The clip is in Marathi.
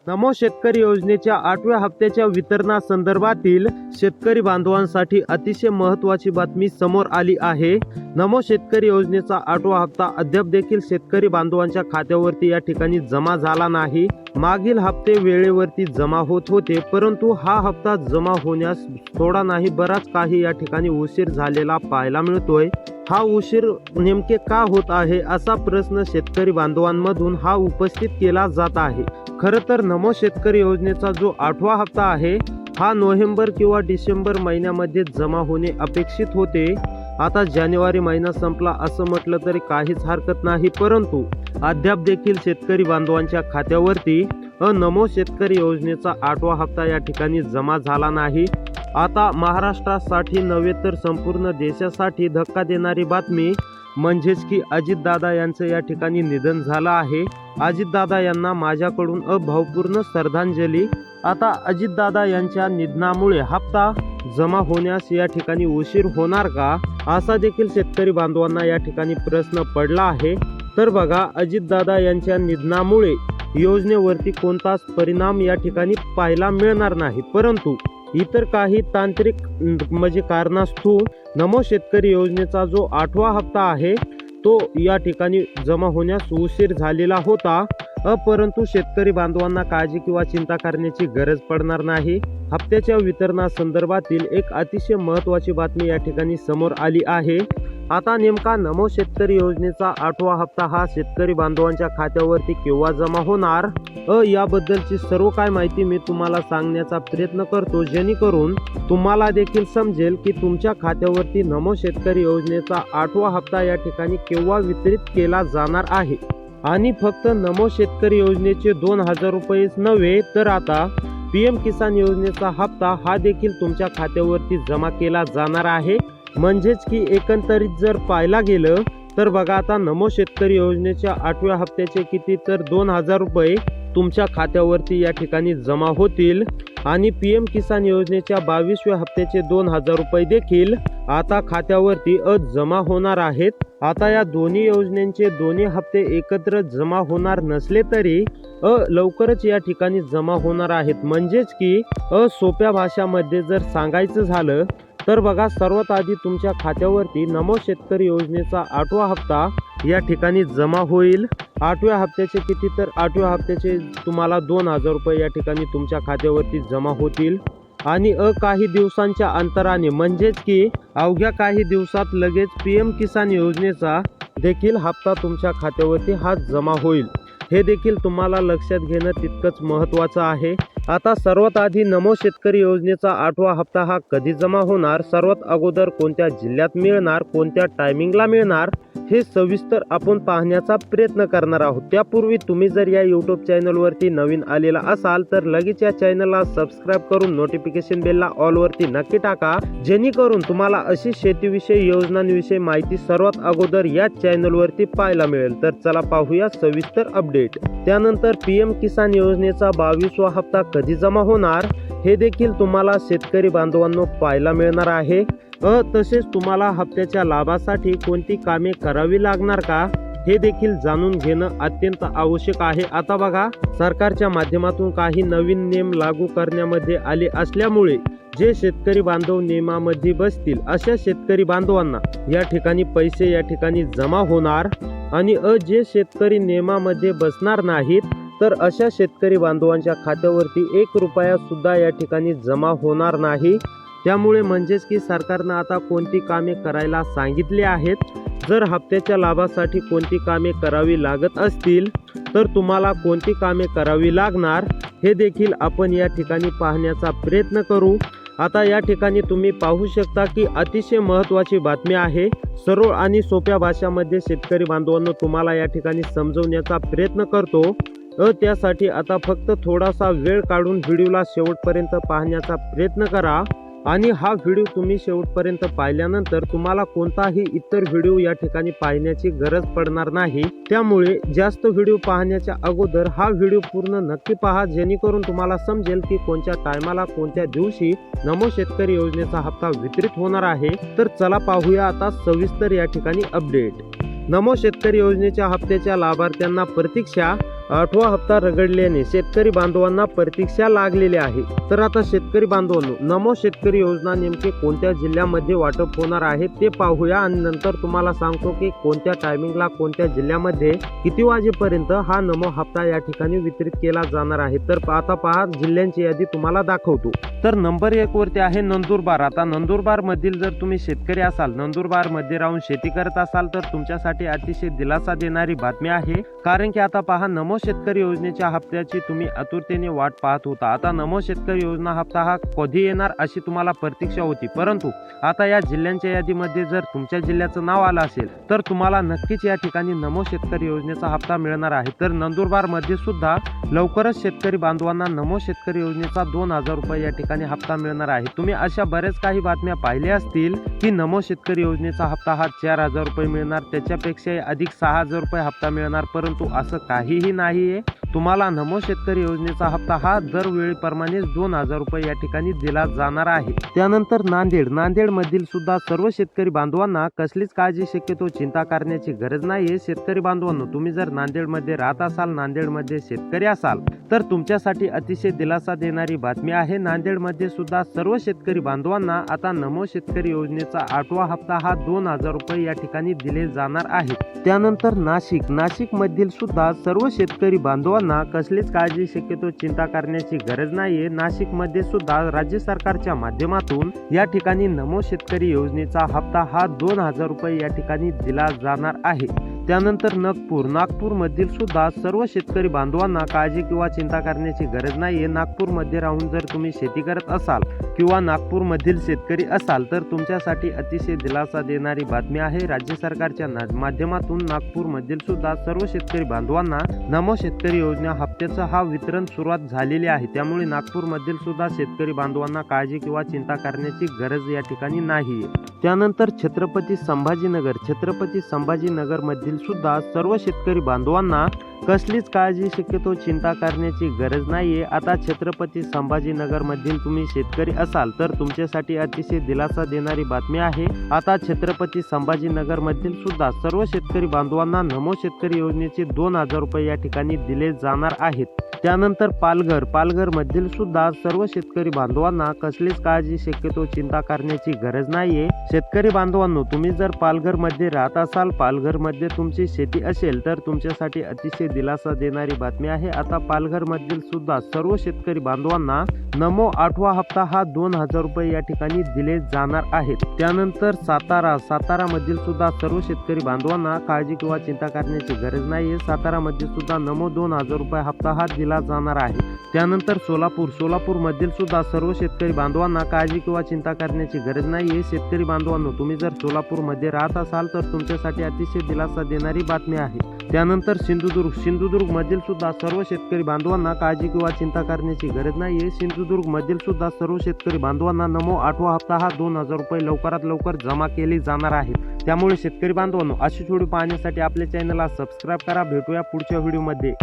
नमो शेतकरी योजनेच्या 8व्या हप्त्याच्या वितरणासंदर्भातील शेतकरी बांधवांसाठी अतिशय महत्त्वाची बातमी समोर आली आहे। नमो शेतकरी योजनेचा 8वा हप्ता अद्याप देखील शेतकरी बांधवांच्या खात्यावरती या ठिकाणी जमा झाला नाही। मागील हप्ते वेळेवरती जमा होत होते, परंतु हा हप्ता जमा होण्यास थोडा नाही बराच काही या ठिकाणी उशीर झालेला पाहायला मिळतोय। हा उशीर नेमके का होत आहे असा प्रश्न शेतकरी बांधवांमधून हा उपस्थित केला जात आहे। खरं तर नमो शेतकरी योजनेचा जो 8वा हप्ता आहे हा नोव्हेंबर किंवा डिसेंबर महिन्यामध्ये जमा होणे अपेक्षित होते। आता जानेवारी महिना संपला असं म्हटलं तरी काहीच हरकत नाही, परंतु अद्याप देखील शेतकरी बांधवांच्या खात्यावरती नमो शेतकरी योजनेचा 8वा हप्ता या ठिकाणी जमा झाला नाही। आता महाराष्ट्रासाठी नव्हे तर संपूर्ण देशासाठी धक्का देणारी बातमी म्हणजेच की अजितदादा यांचं या ठिकाणी निधन झालं आहे। अजितदादा यांना माझ्याकडून भावपूर्ण श्रद्धांजली। आता अजितदादा यांच्या निधनामुळे हप्ता जमा होण्यास या ठिकाणी उशीर होणार का असा देखील शेतकरी बांधवांना या ठिकाणी प्रश्न पडला आहे। तर बघा, अजितदादा यांच्या निधनामुळे योजनेवरती कोणताच परिणाम या ठिकाणी पाहायला मिळणार नाही, परंतु इतर काही तांत्रिक कारणास्तव नमो शेतकरी योजनेचा जो 8वा हप्ता आहे तो या ठिकाणी जमा होण्यास उशीर झालेला होता। परंतु शेतकरी बांधवांना काळजी किंवा चिंता करण्याची गरज पडणार नाही। हप्त्याच्या वितरणासंदर्भातील एक अतिशय महत्त्वाची बातमी या ठिकाणी समोर आली आहे। आता नेमका नमो शेतकरी योजनेचा 8वा हप्ता हा शेतकरी बांधवांच्या खात्यावरती केव्हा जमा होणार याबद्दलची सर्व काय माहिती मी तुम्हाला सांगण्याचा प्रयत्न करतो, जेणेकरून तुम्हाला देखील समजेल की तुमच्या खात्यावरती नमो शेतकरी योजनेचा 8वा हप्ता या ठिकाणी केव्हा वितरित केला जाणार आहे। आणि फक्त नमो शेतकरी योजनेचे 2000 रुपयेच नव्हे तर आता PM किसान योजनेचा हप्ता हा देखील तुमच्या खात्यावरती जमा केला जाणार आहे। म्हणजेच की एकंदरीत जर पाहायला गेलं तर बघा, आता नमो शेतकरी योजनेच्या 8व्या हप्त्याचे किती तर 2000 रुपये तुमच्या खात्यावरती या ठिकाणी जमा होतील आणि PM किसान योजनेच्या 22व्या हप्त्याचे 2000 रुपये देखील आता खात्यावरती जमा होणार आहेत। आता या दोन्ही योजनेचे दोन्ही हप्ते एकत्र जमा होणार नसले तरी लवकरच या ठिकाणी जमा होणार आहेत। म्हणजेच की सोप्या भाषामध्ये जर सांगायचं झालं तर बघा, सर्वात आधी तुमच्या खात्यावरती नमो शेतकरी योजनेचा 8वा हप्ता या ठिकाणी जमा होईल। 8व्या हप्त्याचे किती तर 8व्या हप्त्याचे तुम्हाला 2000 रुपये या ठिकाणी तुमच्या खात्यावरती जमा होतील आणि काही दिवसांच्या अंतराने म्हणजेच की अवघ्या काही दिवसात लगेच PM किसान योजनेचा देखील हप्ता तुमच्या खात्यावरती हा जमा होईल। हे देखील तुम्हाला लक्षात घेणं तितकंच महत्त्वाचं आहे। आता सर्वात आधी नमो शेतकरी योजनेचा 8वा हप्ता हा कधी जमा होणार, सर्वात अगोदर कोणत्या जिल्ह्यात मिळणार, कोणत्या टायमिंगला मिळणार हे सविस्तर आपण पाहण्याचा प्रयत्न करणार आहोत। त्यापूर्वी तुम्ही जर या YouTube चॅनलवरती नवीन आलेला असाल तर लगेच या चॅनलला सबस्क्राईब करून नोटिफिकेशन बेलला ऑल वरती नक्की टाका, जेणेकरून तुम्हाला अशी शेतीविषयी योजनांविषयी माहिती सर्वात अगोदर या चॅनलवरती पाहायला मिळेल। तर चला पाहूया सविस्तर अपडेट। त्यानंतर PM किसान योजनेचा 22वा हप्ता कधी जमा होणार हे देखील तुम्हाला शेतकरी बांधवांनो पाहायला मिळणार आहे। तसेच तुम्हाला हप्त्याच्या लाभासाठी कोणती कामे करावी लागणार का हे देखील जाणून घेणं अत्यंत आवश्यक आहे। आता बघा, सरकारच्या माध्यमातून काही नवीन नियम लागू करण्यामध्ये आले असल्यामुळे जे शेतकरी बांधव नियमामध्ये बसतील अशा शेतकरी बांधवांना या ठिकाणी पैसे या ठिकाणी जमा होणार आणि जे शेतकरी नियमामध्ये बसणार नाहीत तर अशा शेतकरी बांधवांच्या खात्यावरती 1 रुपया सुद्धा या ठिकाणी जमा होणार नाही। त्यामुळे म्हणजेच की सरकारनं आता कोणती कामे करायला सांगितले आहेत। जर हप्त्याच्या लाभासाठी कोणती कामे करावी लागत असतील तर तुम्हाला कोणती कामे करावी लागणार हे देखील आपण या ठिकाणी पाहण्याचा प्रयत्न करू। आता या ठिकाणी तुम्ही पाहू शकता की अतिशय महत्त्वाची बातमी आहे। सरळ आणि सोप्या भाषामध्ये शेतकरी बांधवांनो तुम्हाला या ठिकाणी समजवण्याचा प्रयत्न करतो। त्यासाठी आता फक्त थोडासा वेळ काढून व्हिडिओला शेवटपर्यंत पाहण्याचा प्रयत्न करा आणि हा व्हिडिओ तुम्ही शेवटपर्यंत पाहिल्यानंतर तुम्हाला कोणताही इतर व्हिडिओ या ठिकाणी पाहण्याची गरज पडणार नाही। त्यामुळे जास्त व्हिडिओ पाहण्याच्या अगोदर हा व्हिडिओ पूर्ण नक्की पहा, जेणेकरून तुम्हाला समजेल की कोणत्या टायमाला कोणत्या दिवशी नमो शेतकरी योजनेचा हप्ता वितरित होणार आहे। तर चला पाहूया आता सविस्तर या ठिकाणी अपडेट। नमो शेतकरी योजनेच्या हप्त्याच्या लाभार्थ्यांना प्रतीक्षा 8वा हप्ता रगडल्याने शेतकरी बांधवांना प्रतीक्षा लागलेली आहे. तर आता शेतकरी बांधवांनो, नमो शेतकरी योजना नेमके कोणत्या जिल्ह्यामध्ये वाटप होणार आहे ते पाहूया आणि नंतर तुम्हाला सांगतो की कोणत्या टायमिंगला कोणत्या जिल्ह्यामध्ये किती वाजेपर्यंत हा नमो हप्ता या ठिकाणी वितरित केला जाणार आहे. तर आता पहा, जिल्ह्यांची यादी तुम्हाला दाखवतो. तर नंबर 1 वरती आहे नंदुरबार. आता नंदुरबार मधील जर तुम्ही शेतकरी असाल, नंदुरबार मध्ये राहून शेती करत असाल तर तुमच्यासाठी अतिशय दिलासा देणारी बातमी आहे. कारण की आता पहा, नमो शेतकरी योजनेच्या हप्त्याची तुम्ही आतुरतेने वाट पाहत होता. आता नमो शेतकरी योजना हप्ता हा कधी येणार अशी तुम्हाला प्रतीक्षा होती, परंतु आता या जिल्ह्यांच्या यादीमध्ये जर तुमच्या जिल्ह्याचं नाव आलं असेल तर तुम्हाला नक्कीच या ठिकाणी नमो शेतकरी योजनेचा हप्ता मिळणार आहे. तर नंदुरबार मध्ये सुद्धा लवकरच शेतकरी बांधवांना नमो शेतकरी योजनेचा 2000 रुपये या ठिकाणी हप्ता मिळणार आहे. तुम्ही अशा बरेच काही बातम्या पाहिल्या असतील की नमो शेतकरी योजनेचा हप्ता हा 4000 रुपये मिळणार, त्याच्यापेक्षा अधिक 6000 रुपये हप्ता मिळणार, परंतु असं काहीही नाहीये. तुम्हाला नमो शेतकरी योजनेचा हप्ता हा दरवेळीप्रमाणे 2000 रुपये या ठिकाणी दिला जाणार आहे. त्यानंतर नांदेड मधील सुद्धा सर्व शेतकरी बांधवांना कसलीच काळजी, शक्यतो चिंता करण्याची गरज नाहीये. शेतकरी बांधवांनो, तुम्ही जर नांदेड मध्ये राहत असाल, नांदेड मध्ये शेतकरी असाल तर तुमच्यासाठी अतिशय दिलासा देणारी बातमी आहे. नांदेड मध्ये सुद्धा सर्व शेतकरी बांधवांना आता नमो शेतकरी योजनेचा 8वा हप्ता हा 2000 रुपये या ठिकाणी दिले जाणार आहे. त्यानंतर नाशिक मधील सुद्धा सर्व शेतकरी बांधवांना कसलीच काळजी, शक्यतो चिंता करण्याची गरज नाहीये. नाशिक मध्ये सुद्धा राज्य सरकारच्या माध्यमातून या ठिकाणी नमो शेतकरी योजनेचा हप्ता हा 2000 रुपये या ठिकाणी दिला जाणार आहे. त्यानंतर नागपूर मधील सुद्धा सर्व शेतकरी बांधवांना काळजी किंवा चिंता करण्याची गरज नाहीये. नागपूर मध्ये राहून जर तुम्ही शेती करत असाल किंवा नागपूर मधील शेतकरी असाल तर तुमच्यासाठी अतिशय दिलासा देणारी बातमी आहे. राज्य सरकारच्या माध्यमातून नागपूर मधील सुद्धा सर्व शेतकरी बांधवांना नमो शेतकरी योजना हप्त्याचं हा वितरण सुरुवात झालेली आहे. त्यामुळे नागपूर मधील सुद्धा शेतकरी बांधवांना काळजी किंवा चिंता करण्याची गरज या ठिकाणी नाहीये. त्यानंतर छत्रपती संभाजीनगर मधील सुद्धा सर्व शेतकरी बांधवांना कसलीच काळजी, शक्यतो चिंता करण्याची गरज नाहीये. आता छत्रपती संभाजीनगर मधील तुम्ही शेतकरी असाल तर तुमच्यासाठी अतिशय दिलासा देणारी बातमी आहे. आता छत्रपती संभाजीनगर मधील सुद्धा सर्व शेतकरी बांधवांना नमो शेतकरी योजनेचे 2000 रुपये या ठिकाणी दिले जाणार आहेत. त्यानंतर पालघर मधील सुद्धा सर्व शेतकरी बांधवांना कसलीच काळजी, शक्यतो चिंता करण्याची गरज नाहीये. शेतकरी बांधवांनो, तुम्ही जर पालघर मध्ये राहत असाल, पालघर मध्ये तुमची शेती असेल तर तुमच्यासाठी अतिशय दिलासा देणारी बातमी आहे. आता पालघर मधील सुद्धा सर्व शेतकरी बांधवांना नमो 8वा हप्ता हा 2000 रुपये या ठिकाणी दिले जाणार आहेत. त्यानंतर सातारा मधील सुद्धा सर्व शेतकरी बांधवांना काळजी किंवा चिंता करण्याची गरज नाहीये. सातारा मध्ये सुद्धा नमो 2000 रुपये हप्ता हा दिला जाणार आहे. त्यानंतर सोलापूर मधील सुद्धा सर्व शेतकरी बांधवांना काळजी किंवा चिंता करण्याची गरज नाहीये. शेतकरी बांधवांनो, तुम्ही जर सोलापूर मध्ये राहत असाल तर तुमच्यासाठी अतिशय दिलासा देणारी बातमी आहे. त्यानंतर सिंधुदुर्ग मधील सुद्धा सर्व शेतकरी बांधवांना काळजी किंवा चिंता करण्याची गरज नाहीये. सिंधुदुर्ग मधील सुद्धा सर्व शेतकरी बांधवांना नमो 8वा हप्ता हा 2000 रुपये लवकरात लवकर जमा केले जाणार आहेत. त्यामुळे शेतकरी बांधवांनो, अशी व्हिडिओ पाहण्यासाठी आपल्या चॅनलला सबस्क्राईब करा. भेटूया पुढच्या व्हिडिओमध्ये.